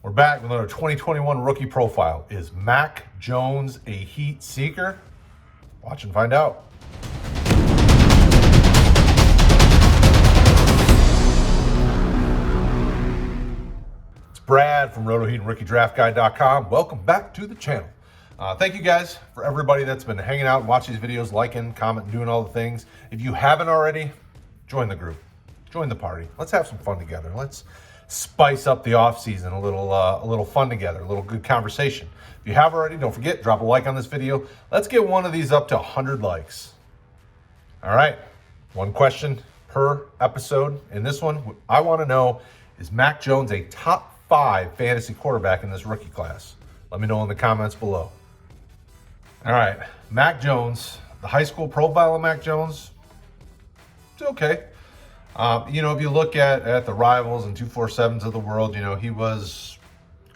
We're back with another 2021 rookie profile. Is Mac Jones a heat seeker? Watch and find out. It's Brad from RotoHeat and RookieDraftGuide.com. Welcome back to the channel. Thank you guys for everybody that's been hanging out and watching these videos, liking, commenting, doing all the things. If you haven't already, join the group, join the party. Let's have some fun together. Let's spice up the off season, a little fun together, a little good conversation. If you have already, don't forget, drop a like on this video. Let's get one of these up to 100 likes. All right, one question per episode. In this one, I want to know, is Mac Jones a top 5 fantasy quarterback in this rookie class? Let me know in the comments below. All right, Mac Jones, the high school profile of Mac Jones, it's okay. If you look at the rivals and 247s of the world, he was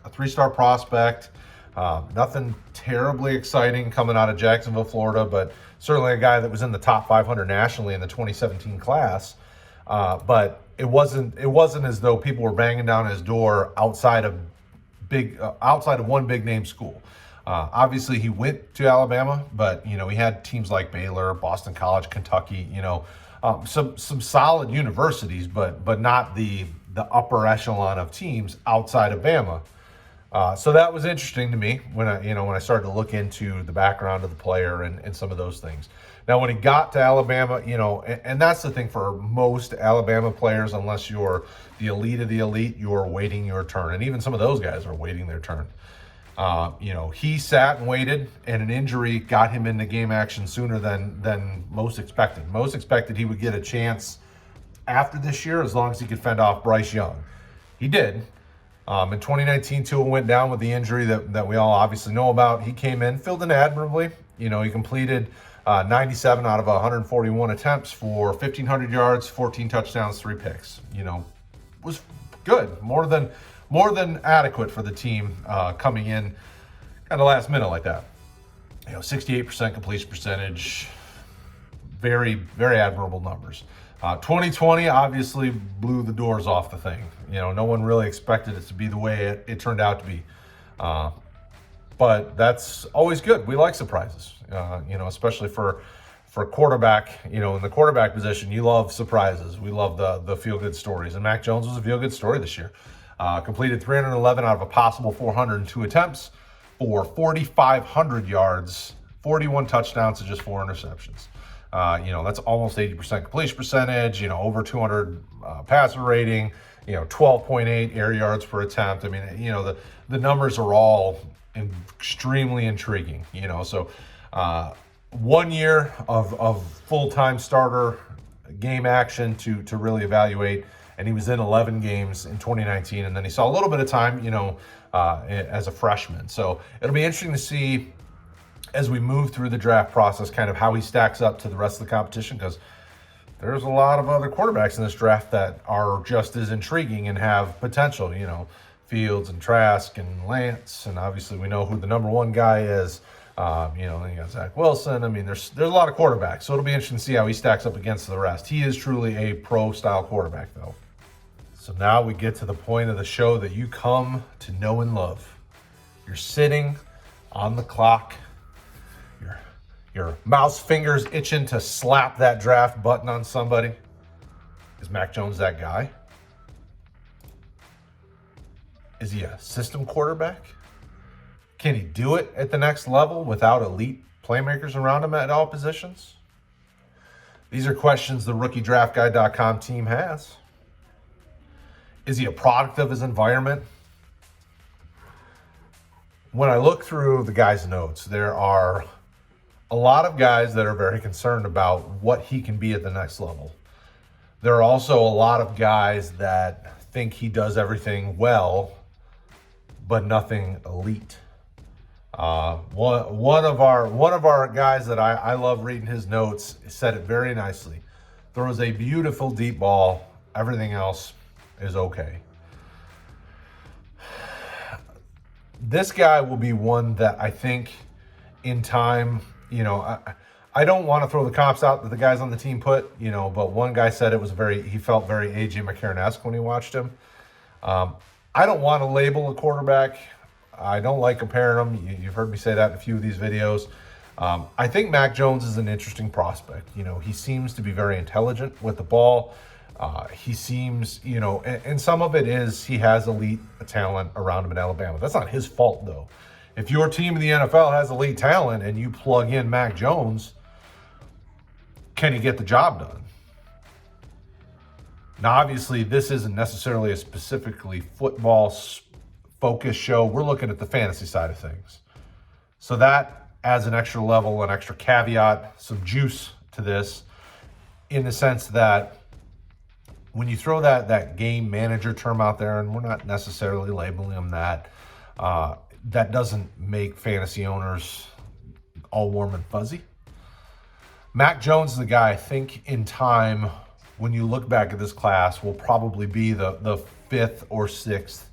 a 3-star prospect. Nothing terribly exciting coming out of Jacksonville, Florida, but certainly a guy that was in the top 500 nationally in the 2017 class. But it wasn't as though people were banging down his door outside of one big name school. Obviously, he went to Alabama, but he had teams like Baylor, Boston College, Kentucky. Some solid universities, but not the upper echelon of teams outside of Bama. So that was interesting to me when I started to look into the background of the player and some of those things. Now, when he got to Alabama, and that's the thing for most Alabama players, unless you're the elite of the elite, you're waiting your turn. And even some of those guys are waiting their turn. He sat and waited, and an injury got him into game action sooner than most expected. Most expected he would get a chance after this year as long as he could fend off Bryce Young. He did. In 2019, Tua went down with the injury that we all obviously know about. He came in, filled in admirably. He completed 97 out of 141 attempts for 1,500 yards, 14 touchdowns, 3 picks. Was good, more than adequate for the team coming in kind of last minute like that. 68% completion percentage, very, very admirable numbers. 2020 obviously blew the doors off the thing. No one really expected it to be the way it turned out to be. But that's always good. We like surprises, especially for quarterback. In the quarterback position, you love surprises. We love the feel-good stories. And Mac Jones was a feel-good story this year. Completed 311 out of a possible 402 attempts for 4,500 yards, 41 touchdowns to just 4 interceptions. That's almost 80% completion percentage, over 200 passer rating, 12.8 air yards per attempt. I mean, the numbers are all extremely intriguing, So 1 year of full-time starter game action to really evaluate. And he was in 11 games in 2019, and then he saw a little bit of time, as a freshman. So it'll be interesting to see as we move through the draft process, kind of how he stacks up to the rest of the competition, because there's a lot of other quarterbacks in this draft that are just as intriguing and have potential, Fields and Trask and Lance, and obviously we know who the number 1 guy is. Then you got Zach Wilson. I mean, there's a lot of quarterbacks, so it'll be interesting to see how he stacks up against the rest. He is truly a pro-style quarterback, though. So now we get to the point of the show that you come to know and love. You're sitting on the clock. Your mouse fingers itching to slap that draft button on somebody. Is Mac Jones that guy? Is he a system quarterback? Can he do it at the next level without elite playmakers around him at all positions? These are questions the RookieDraftGuide.com team has. Is he a product of his environment? When I look through the guy's notes, there are a lot of guys that are very concerned about what he can be at the next level. There are also a lot of guys that think he does everything well, but nothing elite. One of our guys that I love reading his notes said it very nicely. Throws a beautiful deep ball. Everything else is okay. This guy will be one that I think in time, I don't want to throw the comps out that the guys on the team put, but one guy said he felt very A.J. McCarron-esque when he watched him. I don't want to label a quarterback. I don't like comparing them. You've heard me say that in a few of these videos. I think Mac Jones is an interesting prospect. He seems to be very intelligent with the ball. He seems, and some of it is he has elite talent around him in Alabama. That's not his fault, though. If your team in the NFL has elite talent and you plug in Mac Jones, can he get the job done? Now, obviously, this isn't necessarily a specifically football-focused show. We're looking at the fantasy side of things. So that adds an extra level, an extra caveat, some juice to this, in the sense that when you throw that game manager term out there, and we're not necessarily labeling them that, that doesn't make fantasy owners all warm and fuzzy. Mac Jones is the guy I think in time, when you look back at this class, will probably be the fifth or sixth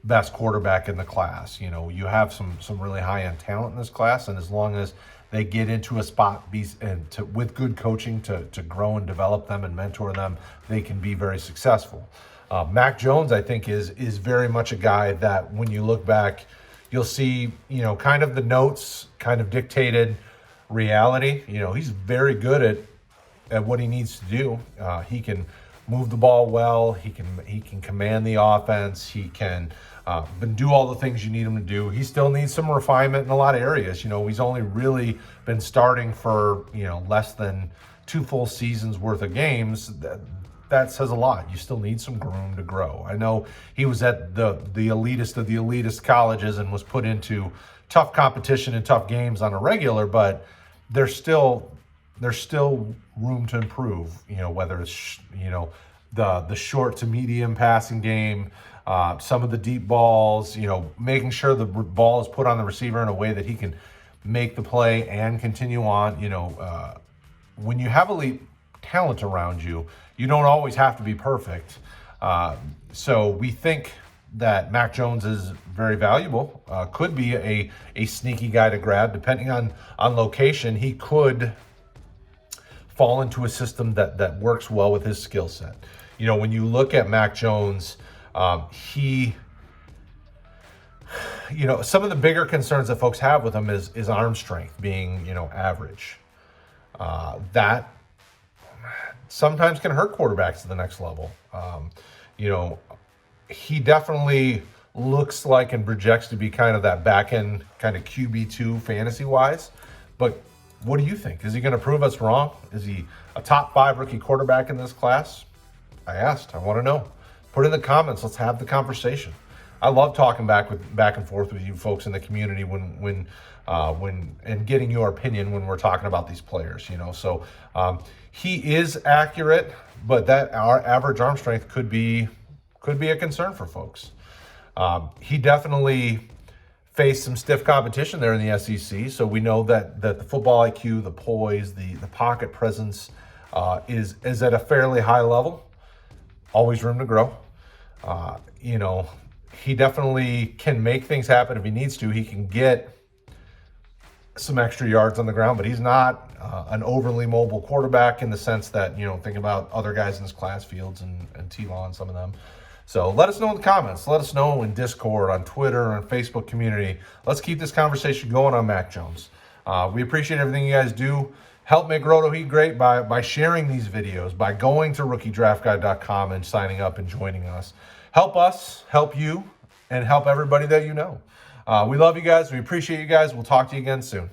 best quarterback in the class. You have some really high-end talent in this class, and as long as they get into a spot with good coaching to grow and develop them and mentor them, they can be very successful. Mac Jones, I think, is very much a guy that when you look back, you'll see, kind of the notes kind of dictated reality. He's very good at what he needs to do. He can move the ball well. He can command the offense. He can do all the things you need him to do. He still needs some refinement in a lot of areas. He's only really been starting for less than 2 full seasons worth of games. That says a lot. You still need some room to grow. I know he was at the elitist of the elitist colleges and was put into tough competition and tough games on a regular, but there's still room to improve. Whether it's the short to medium passing game, some of the deep balls. Making sure the ball is put on the receiver in a way that he can make the play and continue on. When you have elite talent around you, you don't always have to be perfect. So we think that Mac Jones is very valuable. Could be a sneaky guy to grab, depending on location. He could fall into a system that works well with his skill set. When you look at Mac Jones, some of the bigger concerns that folks have with him is arm strength being, average. That sometimes can hurt quarterbacks to the next level. He definitely looks like and projects to be kind of that back end kind of QB2 fantasy wise. But what do you think? Is he going to prove us wrong? Is he a top 5 rookie quarterback in this class? I want to know. Put in the comments. Let's have the conversation. I love talking back and forth with you folks in the community when and getting your opinion when we're talking about these players. So he is accurate, but that our average arm strength could be a concern for folks. He definitely faced some stiff competition there in the SEC, so we know that the football IQ, the poise, the pocket presence is at a fairly high level. Always room to grow. He definitely can make things happen if he needs to. He can get some extra yards on the ground, but he's not an overly mobile quarterback in the sense that, think about other guys in this class, Fields and T-Law and some of them. So let us know in the comments. Let us know in Discord, on Twitter, on Facebook community. Let's keep this conversation going on Mac Jones. We appreciate everything you guys do. Help make Roto Heat great by sharing these videos, by going to rookiedraftguide.com and signing up and joining us. Help us, help you, and help everybody that you know. We love you guys. We appreciate you guys. We'll talk to you again soon.